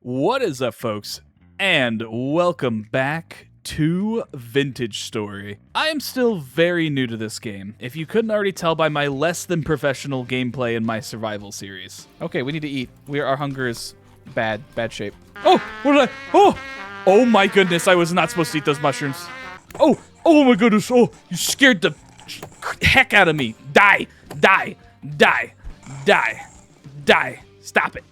What is up, folks? And welcome back to Vintage Story. I am still very new to this game, if you couldn't already tell by my less than professional gameplay in my survival series. Okay, we need to eat. Our hunger is bad shape. Oh, what did oh my goodness, I was not supposed to eat those mushrooms. Oh my goodness, you scared the heck out of me. Die. Stop it.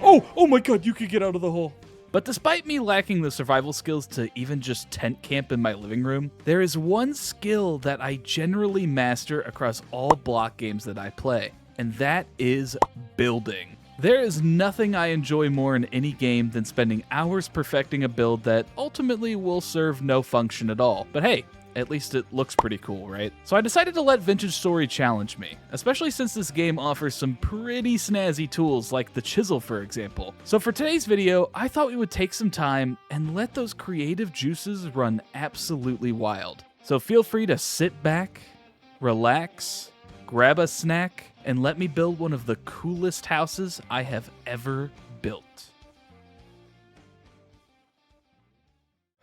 Oh my god, you could get out of the hole. But despite me lacking the survival skills to even just tent camp in my living room, there is one skill that I generally master across all block games that I play, and that is building. There is nothing I enjoy more in any game than spending hours perfecting a build that ultimately will serve no function at all. But hey, at least it looks pretty cool, right? So I decided to let Vintage Story challenge me, especially since this game offers some pretty snazzy tools like the chisel, for example. So for today's video, I thought we would take some time and let those creative juices run absolutely wild. So feel free to sit back, relax, grab a snack, and let me build one of the coolest houses I have ever built.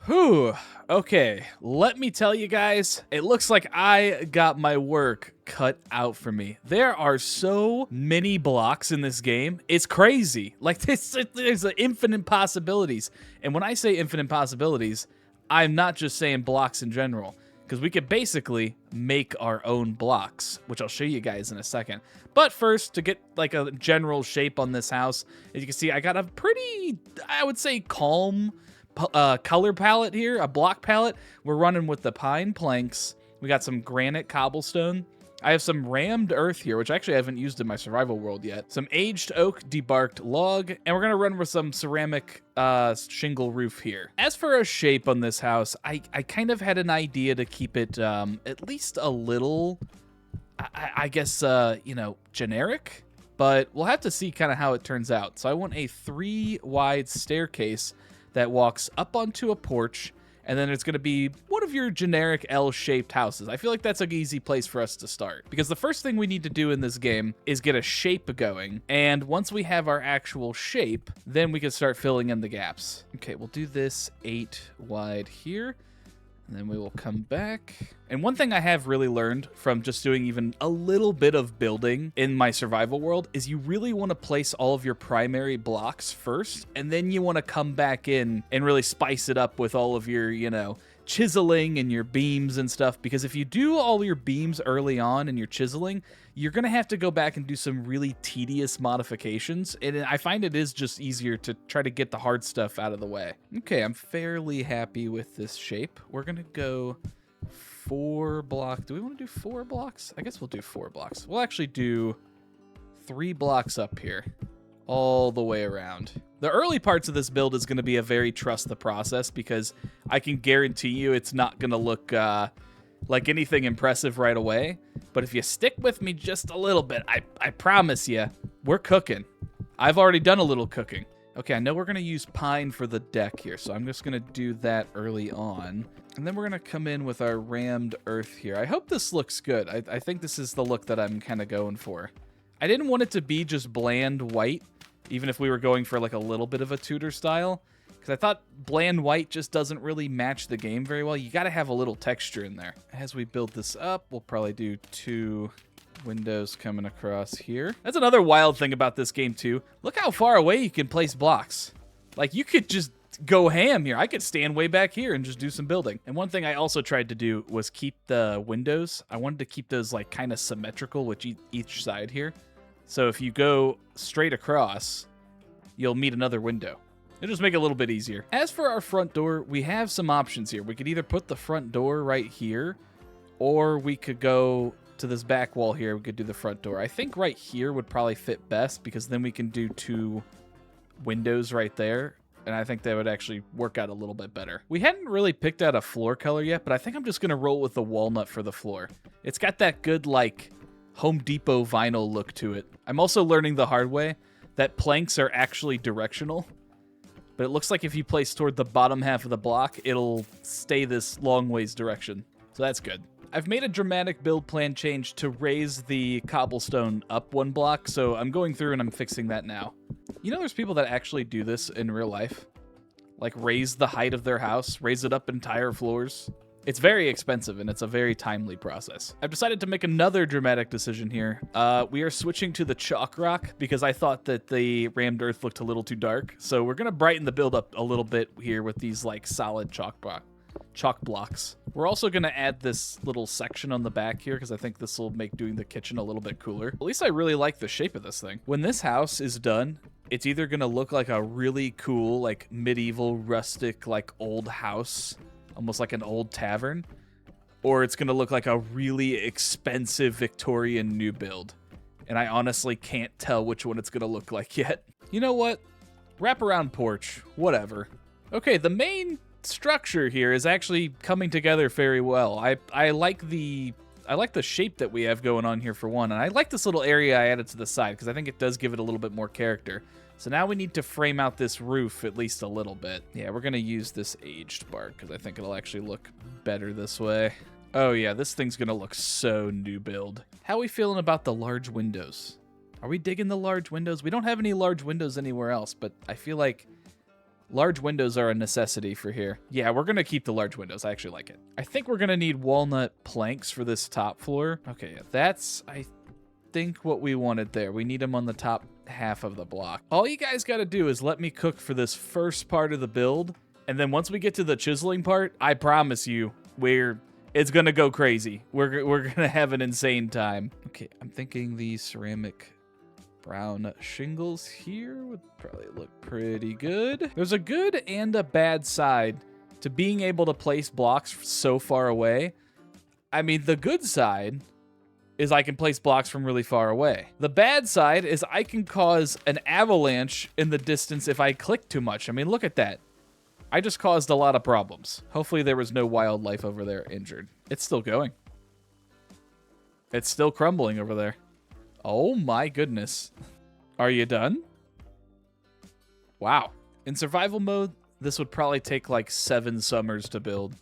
Whew, okay, let me tell you guys, it looks like I got my work cut out for me. There are so many blocks in this game, it's crazy. Like, there's infinite possibilities. And when I say infinite possibilities, I'm not just saying blocks in general, because we could basically make our own blocks, which I'll show you guys in a second. But first, to get like a general shape on this house, as you can see, I got a pretty, I would say, calm color palette here, a block palette. We're running with the pine planks. We got some granite cobblestone. I have some rammed earth here, which actually I haven't used in my survival world yet. Some aged oak debarked log, and we're gonna run with some ceramic shingle roof here. As for a shape on this house, I kind of had an idea to keep it at least a little, I guess, generic, but we'll have to see kind of how it turns out. So I want a 3 wide staircase that walks up onto a porch, and then it's going to be one of your generic L-shaped houses. I feel like that's an easy place for us to start, because the first thing we need to do in this game is get a shape going, and once we have our actual shape, then we can start filling in the gaps. Okay, we'll do this 8 wide here, and then we will come back. And one thing I have really learned from just doing even a little bit of building in my survival world is you really want to place all of your primary blocks first, and then you want to come back in and really spice it up with all of your, chiseling and your beams and stuff, because if you do all your beams early on and your chiseling, you're going to have to go back and do some really tedious modifications, and I find it is just easier to try to get the hard stuff out of the way. Okay, I'm fairly happy with this shape. We're going to go 4 blocks. Do we want to do 4 blocks? I guess we'll do 4 blocks. We'll actually do 3 blocks up here, all the way around. The early parts of this build is going to be a very trust the process, because I can guarantee you it's not going to look like anything impressive right away. But if you stick with me just a little bit, I promise you, we're cooking. I've already done a little cooking. Okay, I know we're going to use pine for the deck here, so I'm just going to do that early on. And then we're going to come in with our rammed earth here. I hope this looks good. I think this is the look that I'm kind of going for. I didn't want it to be just bland white, even if we were going for like a little bit of a Tudor style, because I thought bland white just doesn't really match the game very well. You got to have a little texture in there. As we build this up, we'll probably do 2 windows coming across here. That's another wild thing about this game too. Look how far away you can place blocks. Like, you could just go ham here. I could stand way back here and just do some building. And one thing I also tried to do was keep the windows. I wanted to keep those like kind of symmetrical with each side here. So if you go straight across, you'll meet another window. It'll just make it a little bit easier. As for our front door, we have some options here. We could either put the front door right here, or we could go to this back wall here. We could do the front door. I think right here would probably fit best, because then we can do 2 windows right there. And I think that would actually work out a little bit better. We hadn't really picked out a floor color yet, but I think I'm just going to roll with the walnut for the floor. It's got that good, like, Home Depot vinyl look to it. I'm also learning the hard way that planks are actually directional, but it looks like if you place toward the bottom half of the block, it'll stay this long ways direction. So that's good. I've made a dramatic build plan change to raise the cobblestone up 1 block, so I'm going through and I'm fixing that now. You know there's people that actually do this in real life? Like raise the height of their house, raise it up entire floors. It's very expensive and it's a very timely process. I've decided to make another dramatic decision here. We are switching to the chalk rock because I thought that the rammed earth looked a little too dark. So we're gonna brighten the build up a little bit here with these like solid chalk blocks. We're also gonna add this little section on the back here because I think this will make doing the kitchen a little bit cooler. At least I really like the shape of this thing. When this house is done, it's either gonna look like a really cool, like medieval, rustic, like old house, almost like an old tavern, or it's gonna look like a really expensive Victorian new build. And I honestly can't tell which one it's gonna look like yet. You know what? Wraparound porch, whatever. Okay, the main structure here is actually coming together very well. I like the shape that we have going on here for one, and I like this little area I added to the side because I think it does give it a little bit more character. So now we need to frame out this roof at least a little bit. Yeah, we're gonna use this aged bark because I think it'll actually look better this way. Oh yeah, this thing's gonna look so new build. How are we feeling about the large windows? Are we digging the large windows? We don't have any large windows anywhere else, but I feel like large windows are a necessity for here. Yeah, we're gonna keep the large windows. I actually like it. I think we're gonna need walnut planks for this top floor. Okay, yeah, that's, I think, what we wanted there. We need them on the top half of the block. All you guys gotta do is let me cook for this first part of the build, and then once we get to the chiseling part, I promise you, it's gonna go crazy. We're gonna have an insane time. Okay, I'm thinking the ceramic brown shingles here would probably look pretty good. There's a good and a bad side to being able to place blocks so far away. I mean, the good side is I can place blocks from really far away. The bad side is I can cause an avalanche in the distance if I click too much. I mean, look at that. I just caused a lot of problems. Hopefully there was no wildlife over there injured. It's still going. It's still crumbling over there. Oh my goodness. Are you done? Wow. In survival mode, this would probably take like 7 summers to build.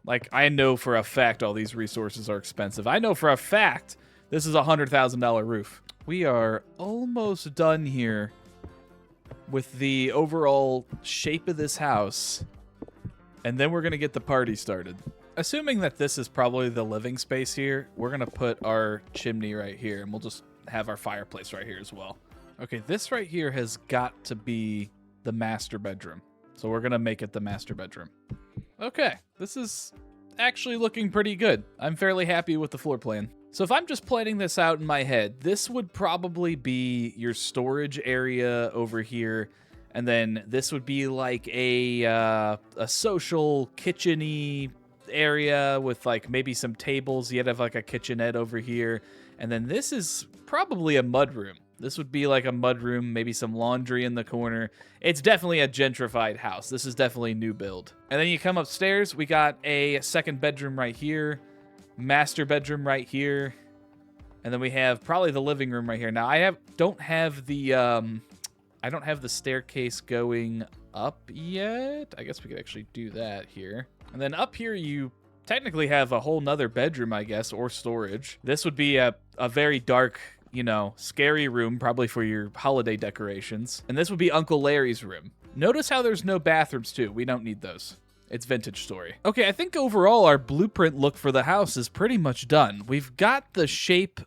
Like, I know for a fact all these resources are expensive. I know for a fact this is a $100,000 roof. We are almost done here with the overall shape of this house. And then we're going to get the party started. Assuming that this is probably the living space here, we're going to put our chimney right here, and we'll just have our fireplace right here as well. Okay, this right here has got to be the master bedroom. So we're going to make it the master bedroom. Okay, this is actually looking pretty good. I'm fairly happy with the floor plan. So if I'm just planning this out in my head, this would probably be your storage area over here. And then this would be like a social kitchen-y area with like maybe some tables. You'd have like a kitchenette over here. And then this is probably a mudroom. This would be like a mudroom, maybe some laundry in the corner. It's definitely a gentrified house. This is definitely a new build. And then you come upstairs, we got a second bedroom right here, master bedroom right here, and then we have probably the living room right here. Now I don't have the staircase going up yet. I guess we could actually do that here. And then up here you technically have a whole nother bedroom, I guess, or storage. This would be a very dark, you know, scary room, probably for your holiday decorations. And this would be Uncle Larry's room. Notice how there's no bathrooms too. We don't need those. It's vintage story. Okay, I think overall our blueprint look for the house is pretty much done. We've got the shape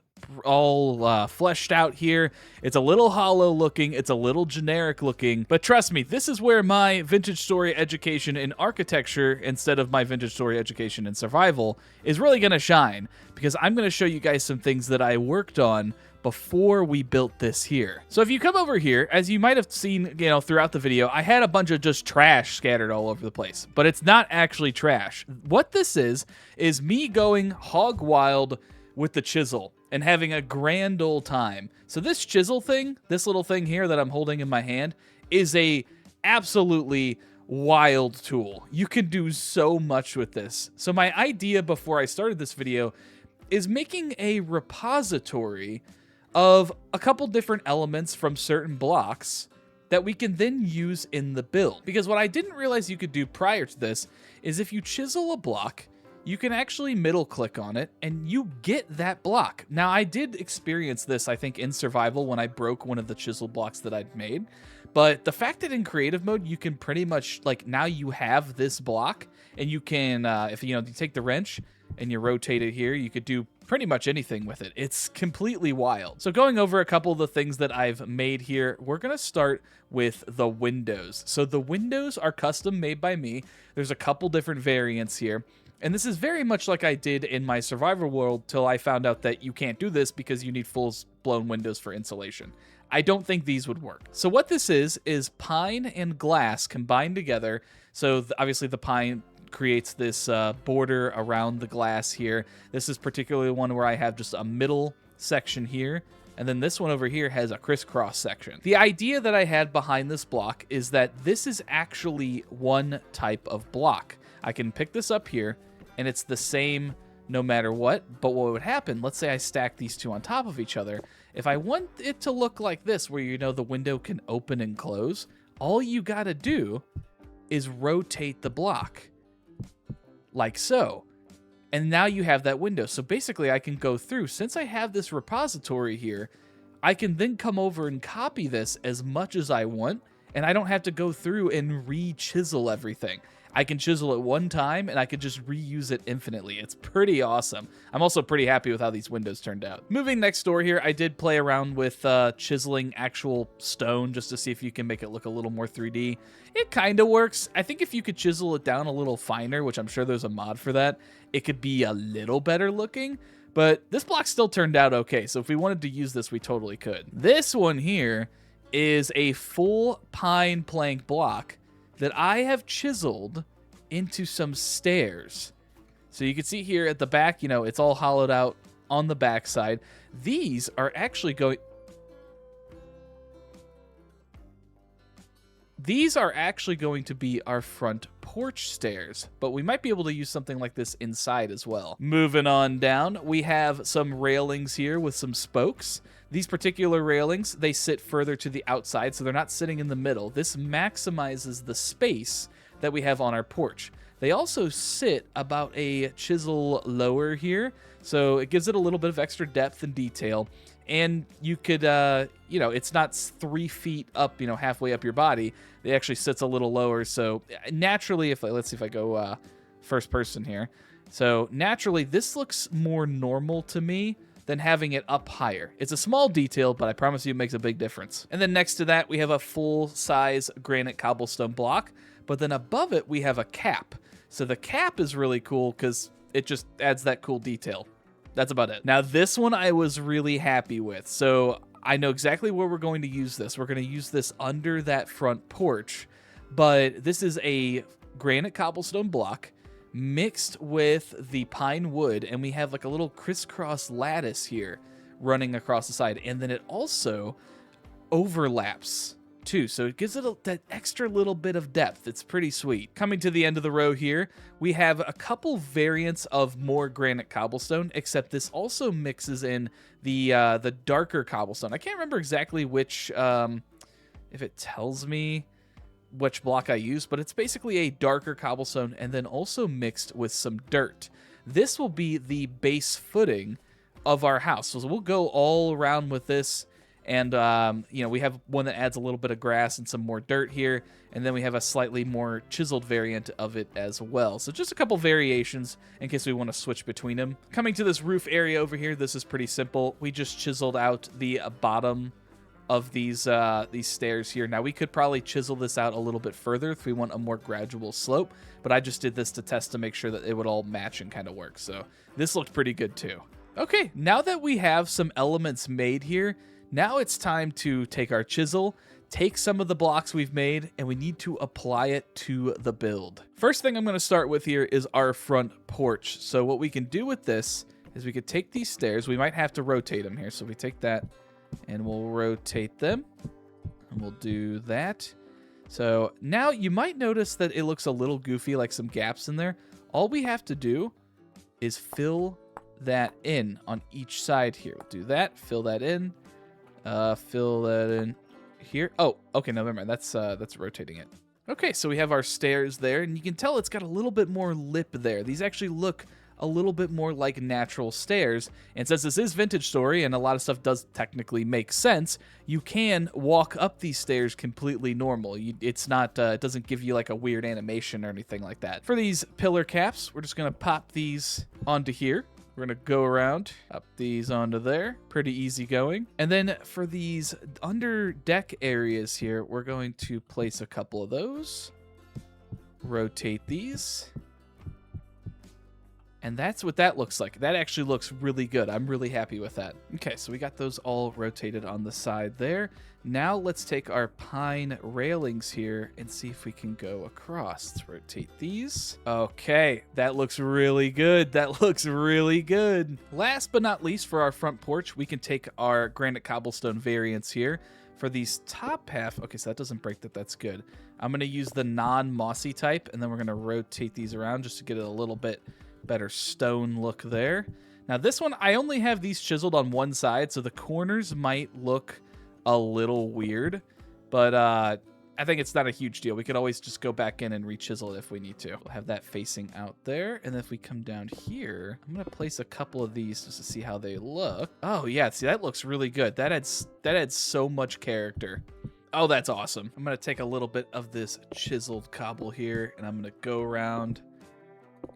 all fleshed out here. It's a little hollow looking, it's a little generic looking, but trust me, this is where my vintage story education in architecture instead of my vintage story education in survival is really gonna shine, because I'm gonna show you guys some things that I worked on before we built this here. So if you come over here, as you might have seen, you know, throughout the video, I had a bunch of just trash scattered all over the place, but it's not actually trash. What this is me going hog wild with the chisel and having a grand old time. So this chisel thing, this little thing here that I'm holding in my hand, is a absolutely wild tool. You can do so much with this. So my idea before I started this video is making a repository of a couple different elements from certain blocks that we can then use in the build. Because what I didn't realize you could do prior to this is if you chisel a block, you can actually middle click on it and you get that block. Now, I did experience this, I think, in survival when I broke one of the chisel blocks that I'd made. But the fact that in creative mode, you can pretty much, like, now you have this block and you can, if you take the wrench and you rotate it here, you could do pretty much anything with it. It's completely wild. So going over a couple of the things that I've made here, we're going to start with the windows. So the windows are custom made by me. There's a couple different variants here. And this is very much like I did in my survivor world till I found out that you can't do this because you need full-blown windows for insulation. I don't think these would work. So what this is pine and glass combined together. So obviously the pine creates this border around the glass here. This is particularly one where I have just a middle section here, and then this one over here has a crisscross section. The idea that I had behind this block is that this is actually one type of block. I can pick this up here, and it's the same no matter what, but what would happen, let's say I stack these two on top of each other, if I want it to look like this, where the window can open and close, all you gotta do is rotate the block, like so. And now you have that window. So basically I can go through, since I have this repository here, I can then come over and copy this as much as I want, and I don't have to go through and re-chisel everything. I can chisel it one time, and I could just reuse it infinitely. It's pretty awesome. I'm also pretty happy with how these windows turned out. Moving next door here, I did play around with chiseling actual stone just to see if you can make it look a little more 3D. It kind of works. I think if you could chisel it down a little finer, which I'm sure there's a mod for that, it could be a little better looking. But this block still turned out okay, so if we wanted to use this, we totally could. This one here is a full pine plank block that I have chiseled into some stairs. So you can see here at the back, it's all hollowed out on the back side. These are actually going to be our front porch stairs, but we might be able to use something like this inside as well. Moving on down, we have some railings here with some spokes. These particular railings, they sit further to the outside, so they're not sitting in the middle. This maximizes the space that we have on our porch. They also sit about a chisel lower here, so it gives it a little bit of extra depth and detail. And you could, it's not 3 feet up, halfway up your body. It actually sits a little lower. So naturally, let's see if I go first person here. So naturally, this looks more normal to me than having it up higher. It's a small detail, but I promise you it makes a big difference. And then next to that, we have a full-size granite cobblestone block, but then above it, we have a cap. So the cap is really cool because it just adds that cool detail. That's about it. Now, this one I was really happy with. So I know exactly where we're going to use this. We're going to use this under that front porch, but this is a granite cobblestone block mixed with the pine wood, and we have like a little crisscross lattice here running across the side, and then it also overlaps too, so it gives it that extra little bit of depth. It's pretty sweet. Coming to the end of the row here, we have a couple variants of more granite cobblestone, except this also mixes in the darker cobblestone. I can't remember exactly which, if it tells me which block I use, but it's basically a darker cobblestone and then also mixed with some dirt. This will be the base footing of our house. So we'll go all around with this, and we have one that adds a little bit of grass and some more dirt here, and then we have a slightly more chiseled variant of it as well. So just a couple variations in case we want to switch between them. Coming to this roof area over here, this is pretty simple. We just chiseled out the bottom of these stairs here. Now we could probably chisel this out a little bit further if we want a more gradual slope, but I just did this to test to make sure that it would all match and kind of work. So this looked pretty good too. Okay, now that we have some elements made here, now it's time to take our chisel, take some of the blocks we've made, and we need to apply it to the build. First thing I'm going to start with here is our front porch. So what we can do with this is we could take these stairs. We might have to rotate them here. So we take that and we'll rotate them, and we'll do that. So now you might notice that it looks a little goofy, like some gaps in there. All we have to do is fill that in on each side here. We'll do that, fill that in, fill that in here. Oh, okay, no, never mind. That's rotating it. Okay, so we have our stairs there, and you can tell it's got a little bit more lip there. These actually look a little bit more like natural stairs. And since this is Vintage Story and a lot of stuff does technically make sense, you can walk up these stairs completely normal. It's not, it doesn't give you like a weird animation or anything like that. For these pillar caps, we're just gonna pop these onto here. We're gonna go around, up these onto there. Pretty easy going. And then for these under deck areas here, we're going to place a couple of those. Rotate these. And that's what that looks like. That actually looks really good. I'm really happy with that. Okay, so we got those all rotated on the side there. Now let's take our pine railings here and see if we can go across. Let's rotate these. Okay, that looks really good. That looks really good. Last but not least, for our front porch, we can take our granite cobblestone variants here. For these top half, okay, so that doesn't break that. That's good. I'm going to use the non-mossy type, and then we're going to rotate these around just to get it a little bit better stone look there. Now this one, I only have these chiseled on one side, so the corners might look a little weird, but I think it's not a huge deal. We could always just go back in and re-chisel it if we need to. We'll have that facing out there, and if we come down here, I'm gonna place a couple of these just to see how they look. Oh yeah, see, that looks really good. That adds so much character. Oh, that's awesome. I'm gonna take a little bit of this chiseled cobble here, and I'm gonna go around,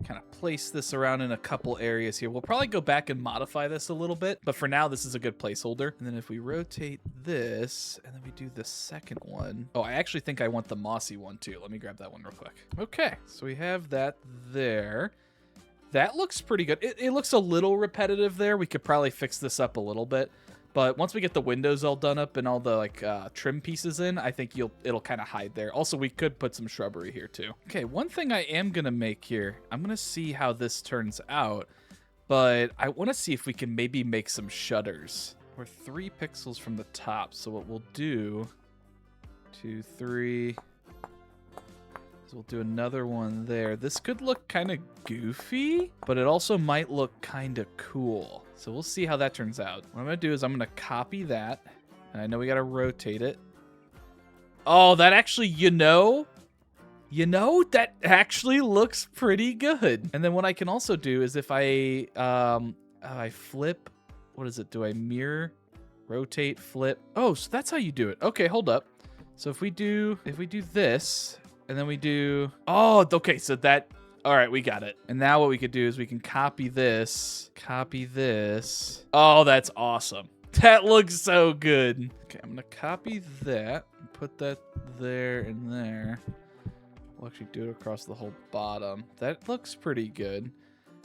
kind of place this around in a couple areas here. We'll probably go back and modify this a little bit, but for now, this is a good placeholder. And then if we rotate this, and then we do the second one. Oh, I actually think I want the mossy one too. Let me grab that one real quick. Okay, so we have that there. That looks pretty good. It looks a little repetitive there. We could probably fix this up a little bit. But once we get the windows all done up and all the like trim pieces in, I think it'll kind of hide there. Also, we could put some shrubbery here too. Okay, one thing I am gonna make here, I'm gonna see how this turns out, but I want to see if we can maybe make some shutters. We're 3 pixels from the top, so what we'll do, 2, 3. So we'll do another one there. This could look kind of goofy, but it also might look kind of cool. So we'll see how that turns out. What I'm going to do is I'm going to copy that. And I know we got to rotate it. Oh, that actually, that actually looks pretty good. And then what I can also do is if I flip, what is it? Do I mirror, rotate, flip? Oh, so that's how you do it. Okay, hold up. So if we do this, and then we do, oh, okay, so that, all right, we got it. And now what we could do is we can copy this. Oh, that's awesome. That looks so good. Okay, I'm gonna copy that and put that there and there. We'll actually do it across the whole bottom. That looks pretty good.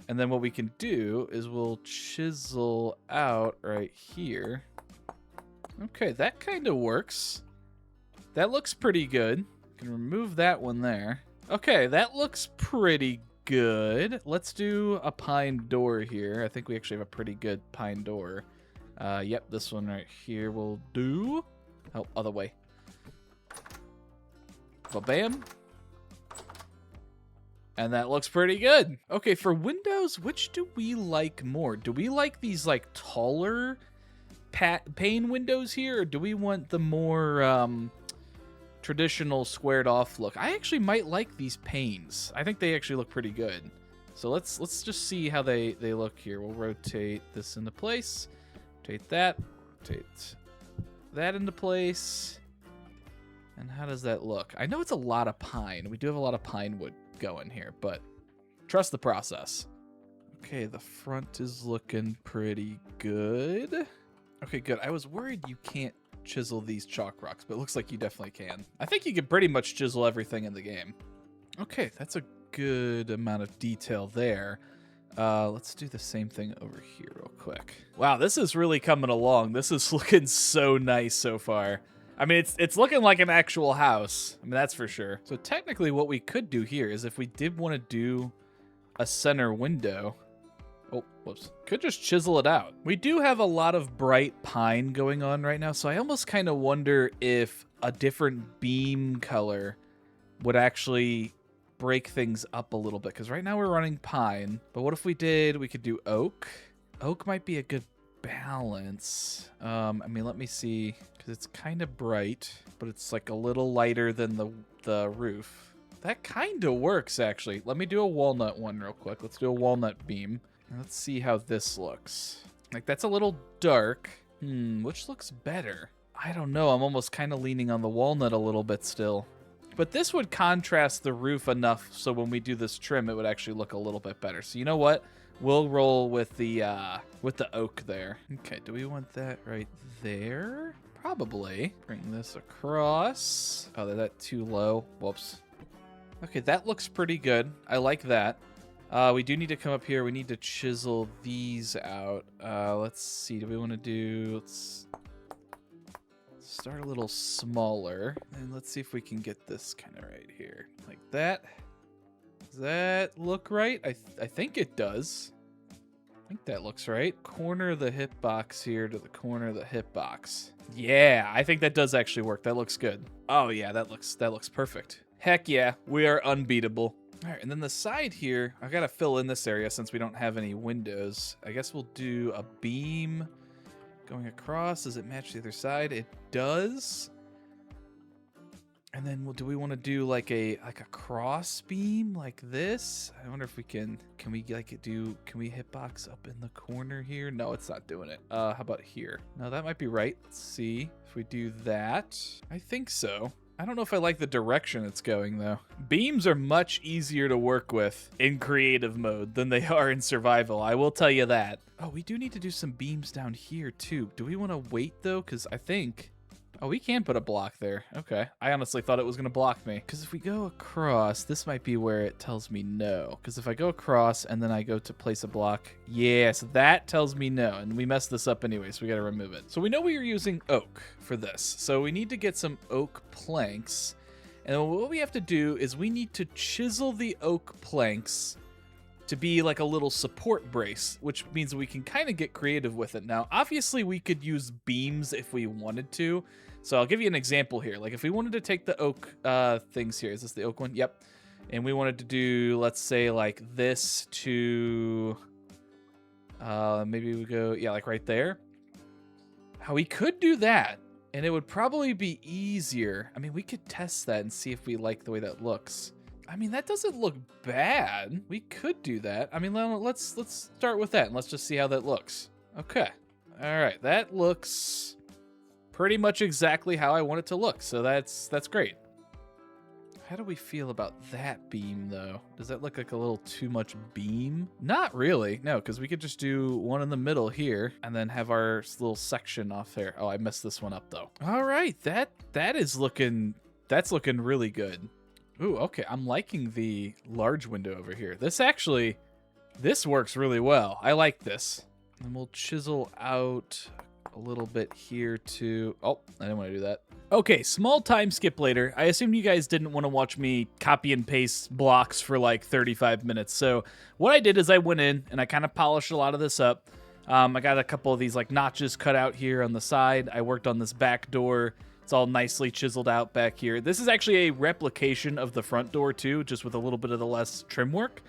And then what we can do is we'll chisel out right here. Okay, that kind of works. That looks pretty good. Can remove that one there. Okay, that looks pretty good. Let's do a pine door here. I think we actually have a pretty good pine door. Yep, this one right here will do. Oh, other way. Ba-bam. And that looks pretty good. Okay, for windows, which do we like more? Do we like these like taller pane windows here, or do we want the more traditional squared off look? I actually might like these panes. I think they actually look pretty good. So let's just see how they look here. We'll rotate this into place. Rotate that into place. And how does that look? I know it's a lot of pine. We do have a lot of pine wood going here, but trust the process. Okay, the front is looking pretty good. Okay, good. I was worried you can't chisel these chalk rocks, but it looks like you definitely can. I think you can pretty much chisel everything in the game. Okay, that's a good amount of detail there. Let's do the same thing over here real quick. Wow, this is really coming along. This is looking so nice so far. I mean, it's looking like an actual house. I mean, that's for sure. So technically what we could do here is if we did want to do a center window, oh, whoops, could just chisel it out. We do have a lot of bright pine going on right now, so I almost kind of wonder if a different beam color would actually break things up a little bit, because right now we're running pine, but what if we could do oak? Oak might be a good balance. I mean, let me see, because it's kind of bright, but it's like a little lighter than the roof. That kind of works, actually. Let me do a walnut one real quick. Let's do a walnut beam. Let's see how this looks. Like, that's a little dark. Which looks better? I don't know. I'm almost kind of leaning on the walnut a little bit still. But this would contrast the roof enough so when we do this trim, it would actually look a little bit better. So you know what? We'll roll with the oak there. Okay, do we want that right there? Probably. Bring this across. Oh, is that too low? Whoops. Okay, that looks pretty good. I like that. We do need to come up here. We need to chisel these out. Let's see. Do we want to do... Let's start a little smaller. And let's see if we can get this kind of right here. Like that. Does that look right? I think it does. I think that looks right. Corner of the hitbox here to the corner of the hitbox. Yeah, I think that does actually work. That looks good. Oh yeah, that looks perfect. Heck yeah, we are unbeatable. All right, and then the side here, I gotta fill in this area since we don't have any windows. I guess we'll do a beam going across. Does it match the other side? It does. And then do we want to do like a cross beam like this? I wonder if we can we hitbox up in the corner here? No, it's not doing it. How about here? No, that might be right. Let's see if we do that. I think so. I don't know if I like the direction it's going, though. Beams are much easier to work with in creative mode than they are in survival. I will tell you that. Oh, we do need to do some beams down here, too. Do we want to wait, though? Because I think... Oh, we can put a block there. Okay. I honestly thought it was going to block me. Because if we go across, this might be where it tells me no. Because if I go across and then I go to place a block, yes, that tells me no. And we messed this up anyway, so we got to remove it. So we know we are using oak for this. So we need to get some oak planks. And what we have to do is we need to chisel the oak planks to be like a little support brace, which means we can kind of get creative with it. Now, obviously, we could use beams if we wanted to. So I'll give you an example here. Like if we wanted to take the oak things here. Is this the oak one? Yep. And we wanted to do, let's say, like this to... maybe we go, yeah, like right there. We could do that, and it would probably be easier. I mean, we could test that and see if we like the way that looks. I mean, that doesn't look bad. We could do that. I mean, let's start with that, and let's just see how that looks. Okay. All right. That looks pretty much exactly how I want it to look, so that's great. How do we feel about that beam, though? Does that look like a little too much beam? Not really. No, because we could just do one in the middle here, and then have our little section off there. Oh, I messed this one up, though. All right. That's looking really good. Ooh, okay. I'm liking the large window over here. This works really well. I like this. And we'll chisel out a little bit here too. Oh, I didn't want to do that. Okay, small time skip later. I assume you guys didn't want to watch me copy and paste blocks for like 35 minutes. So what I did is I went in and I kind of polished a lot of this up. I got a couple of these like notches cut out here on the side. I worked on this back door. It's all nicely chiseled out back here. This is actually a replication of the front door too, just with a little bit of the less trim work.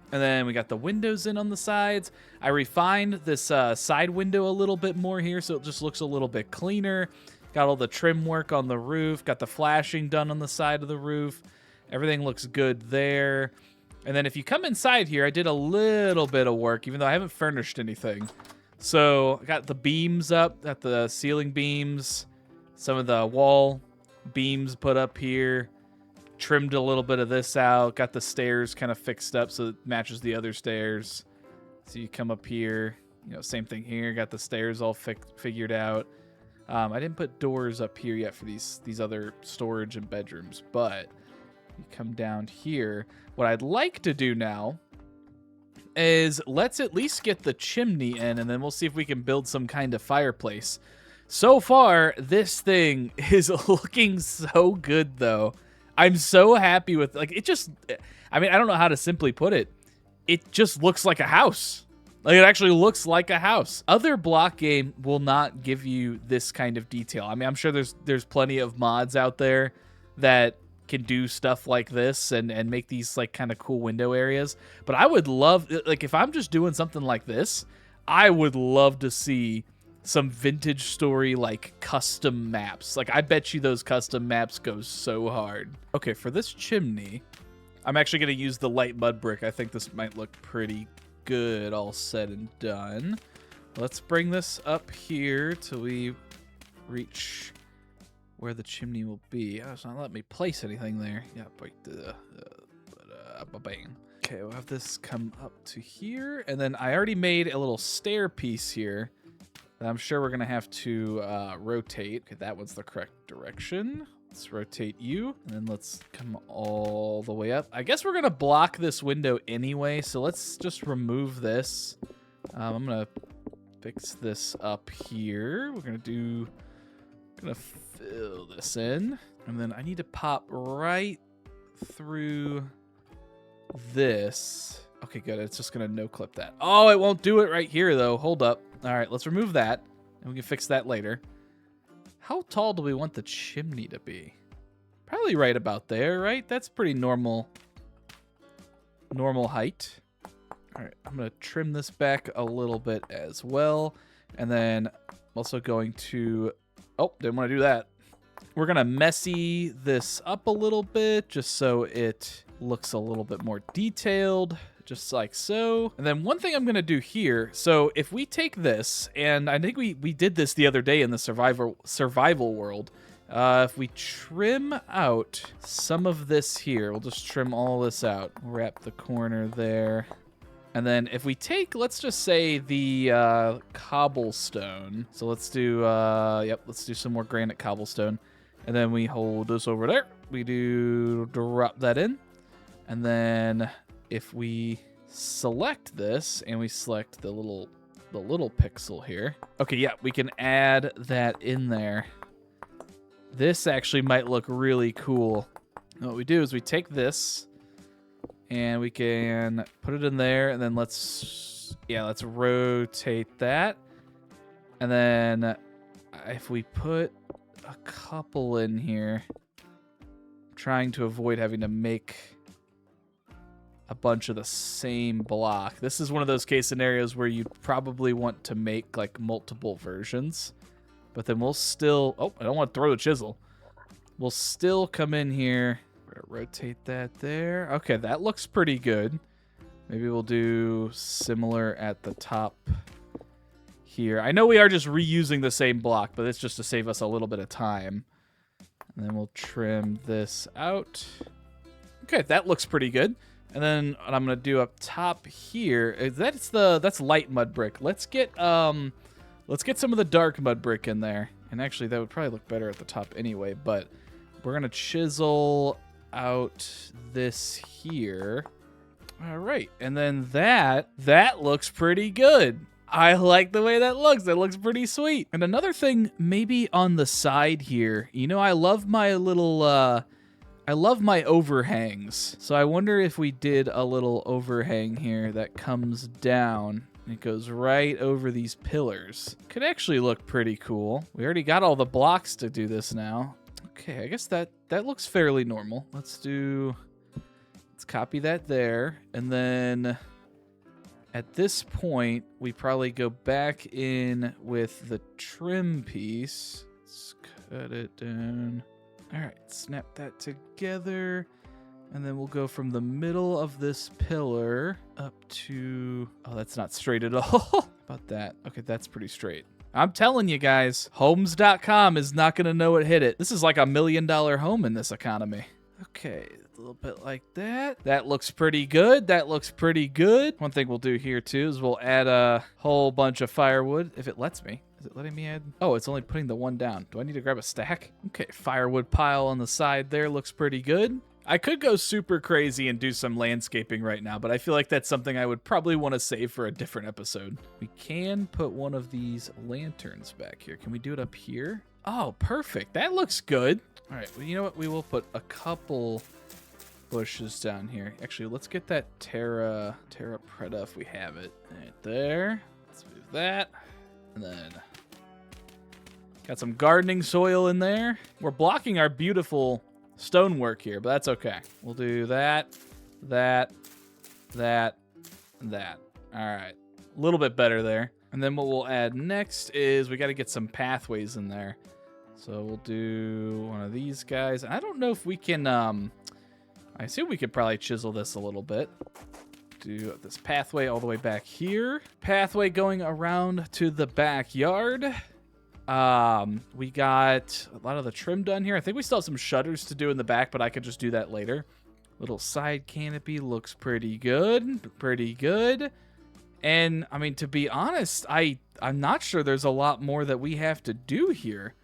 And then we got the windows in on the sides. I refined this side window a little bit more here, so it just looks a little bit cleaner. Got all the trim work on the roof. Got the flashing done on the side of the roof. Everything looks good there. And then if you come inside here, I did a little bit of work, even though I haven't furnished anything. So I got the beams up, got the ceiling beams, some of the wall beams put up here. Trimmed a little bit of this out. Got the stairs kind of fixed up so it matches the other stairs. So you come up here, same thing here. Got the stairs all figured out. I didn't put doors up here yet for these other storage and bedrooms, but you come down here. What I'd like to do now is let's at least get the chimney in, and then we'll see if we can build some kind of fireplace. So far, this thing is looking so good, though. I'm so happy with, like, it just, I mean, I don't know how to simply put it. It just looks like a house. Like, it actually looks like a house. Other block game will not give you this kind of detail. I mean, I'm sure there's plenty of mods out there that can do stuff like this and make these, like, kind of cool window areas. But I would love, like, if I'm just doing something like this, I would love to see some Vintage Story like custom maps. Like I bet you those custom maps go so hard. Okay, for this chimney, I'm actually going to use the light mud brick. I think this might look pretty good all said and done. Let's bring this up here till we reach where the chimney will be. Oh, it's not letting me place anything there. Yeah, bang. Okay, we'll have this come up to here. And then I already made a little stair piece here that I'm sure we're going to have to rotate. Okay, that one's the correct direction. Let's rotate you. And then let's come all the way up. I guess we're going to block this window anyway. So let's just remove this. I'm going to fix this up here. We're going to fill this in. And then I need to pop right through this. Okay, good. It's just going to no clip that. Oh, it won't do it right here though. Hold up. All right, let's remove that and we can fix that later. How tall do we want the chimney to be? Probably right about there, right? That's pretty normal height. All right, I'm going to trim this back a little bit as well. And then I'm also going to, oh, didn't want to do that. We're going to messy this up a little bit just so it looks a little bit more detailed, just like so. And then one thing I'm going to do here, so if we take this, and I think we did this the other day in the survival world, if we trim out some of this here, we'll just trim all this out, wrap the corner there. And then if we take, let's just say the cobblestone. So let's do, let's do some more granite cobblestone. And then we hold this over there. We do drop that in. And then if we select this and we select the little pixel here. Okay, yeah, we can add that in there. This actually might look really cool. And what we do is we take this and we can put it in there, and then let's rotate that. And then if we put a couple in here, I'm trying to avoid having to make a bunch of the same block. This is one of those case scenarios where you probably want to make like multiple versions, but then we'll still, oh, I don't want to throw the chisel. We'll still come in here, rotate that there. Okay, that looks pretty good. Maybe we'll do similar at the top here. I know we are just reusing the same block, but it's just to save us a little bit of time. And then we'll trim this out. Okay, that looks pretty good. And then what I'm gonna do up top here is that's light mud brick. Let's get some of the dark mud brick in there. And actually that would probably look better at the top anyway, but we're gonna chisel out this here. All right, and then that looks pretty good. I like the way that looks. That looks pretty sweet. And another thing maybe on the side here, you know, I love my little I love my overhangs. So I wonder if we did a little overhang here that comes down and it goes right over these pillars. Could actually look pretty cool. We already got all the blocks to do this now. Okay, I guess that looks fairly normal. Let's copy that there. And then at this point, we probably go back in with the trim piece. Let's cut it down. All right, snap that together. And then we'll go from the middle of this pillar up to... Oh, that's not straight at all. How about that? Okay, that's pretty straight. I'm telling you guys, homes.com is not going to know what hit it. This is like $1 million home in this economy. Okay, a little bit like that. That looks pretty good. That looks pretty good. One thing we'll do here, too, is we'll add a whole bunch of firewood, if it lets me. Is it letting me add? Oh, it's only putting the one down. Do I need to grab a stack? Okay, firewood pile on the side there looks pretty good. I could go super crazy and do some landscaping right now, but I feel like that's something I would probably want to save for a different episode. We can put one of these lanterns back here. Can we do it up here? Oh, perfect. That looks good. All right, well, you know what? We will put a couple bushes down here. Actually, let's get that Terra Preta if we have it. Right there. Let's move that. And then got some gardening soil in there. We're blocking our beautiful stonework here, but that's okay. We'll do that, that, and that. All right. A little bit better there. And then what we'll add next is we got to get some pathways in there. So we'll do one of these guys. I don't know if we can, I assume we could probably chisel this a little bit. Do this pathway all the way back here. Pathway going around to the backyard. We got a lot of the trim done here. I think we still have some shutters to do in the back, but I could just do that later. Little side canopy looks pretty good. Pretty good. And, I mean, to be honest, I'm not sure there's a lot more that we have to do here.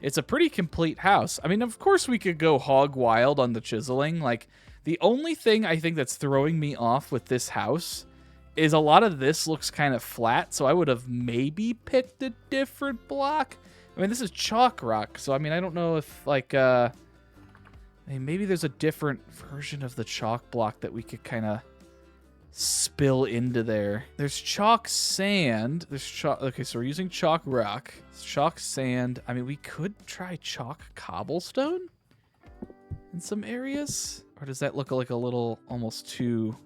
It's a pretty complete house. I mean, of course we could go hog wild on the chiseling. Like, the only thing I think that's throwing me off with this house is a lot of this looks kind of flat, so I would have maybe picked a different block. I mean, this is chalk rock, so, I mean, I don't know if, like, I mean, maybe there's a different version of the chalk block that we could kind of spill into there. There's chalk sand. There's chalk. Okay, so we're using chalk rock. Chalk sand. I mean, we could try chalk cobblestone in some areas. Or does that look like a little almost too...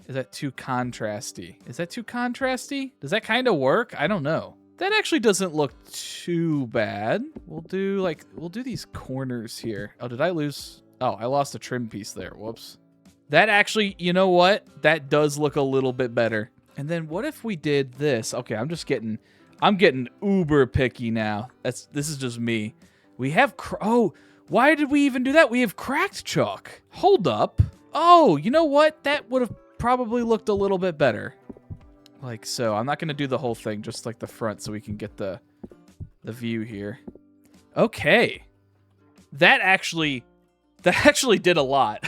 Is that too contrasty? Is that too contrasty? Does that kind of work? I don't know. That actually doesn't look too bad. We'll do these corners here. Oh, did I lose? Oh, I lost a trim piece there. Whoops. That actually, you know what? That does look a little bit better. And then what if we did this? Okay, I'm getting uber picky now. This is just me. We have, oh, why did we even do that? We have cracked chalk. Hold up. Oh, you know what? That would have probably looked a little bit better. Like so. I'm not going to do the whole thing, just like the front so we can get the view here. Okay. That actually did a lot.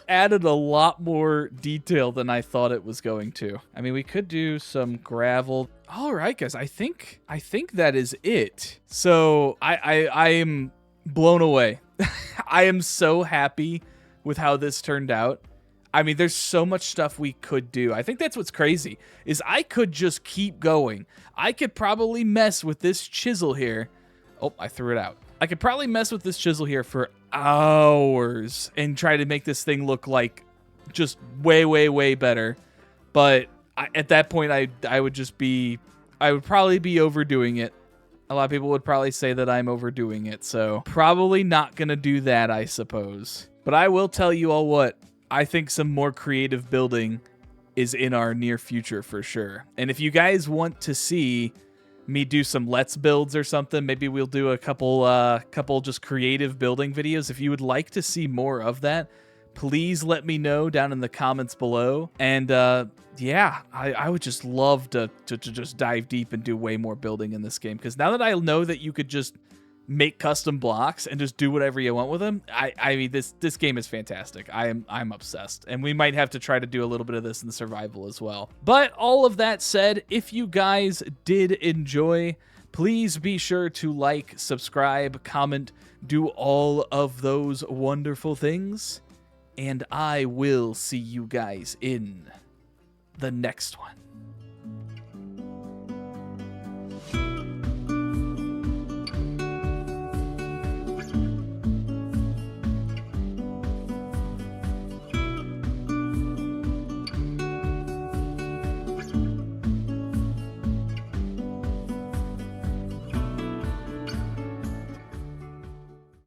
Added a lot more detail than I thought it was going to. I mean, we could do some gravel. All right, guys, I think that is it. So I am blown away. I am so happy with how this turned out. I mean, there's so much stuff we could do. I think that's what's crazy, is I could just keep going. I could probably mess with this chisel here. Oh, I threw it out. I could probably mess with this chisel here for hours and try to make this thing look like just way, way, way better. But at that point, I would probably be overdoing it. A lot of people would probably say that I'm overdoing it. So probably not going to do that, I suppose. But I will tell you all what, I think some more creative building is in our near future for sure. And if you guys want to see me do some let's builds or something, maybe we'll do a couple just creative building videos. If you would like to see more of that, please let me know down in the comments below. And yeah, I would just love to just dive deep and do way more building in this game, because now that I know that you could just make custom blocks and just do whatever you want with them, I mean, this game is fantastic. I'm obsessed, and we might have to try to do a little bit of this in the survival as well. But all of that said, if you guys did enjoy, please be sure to like, subscribe, comment, do all of those wonderful things, and I will see you guys in the next one.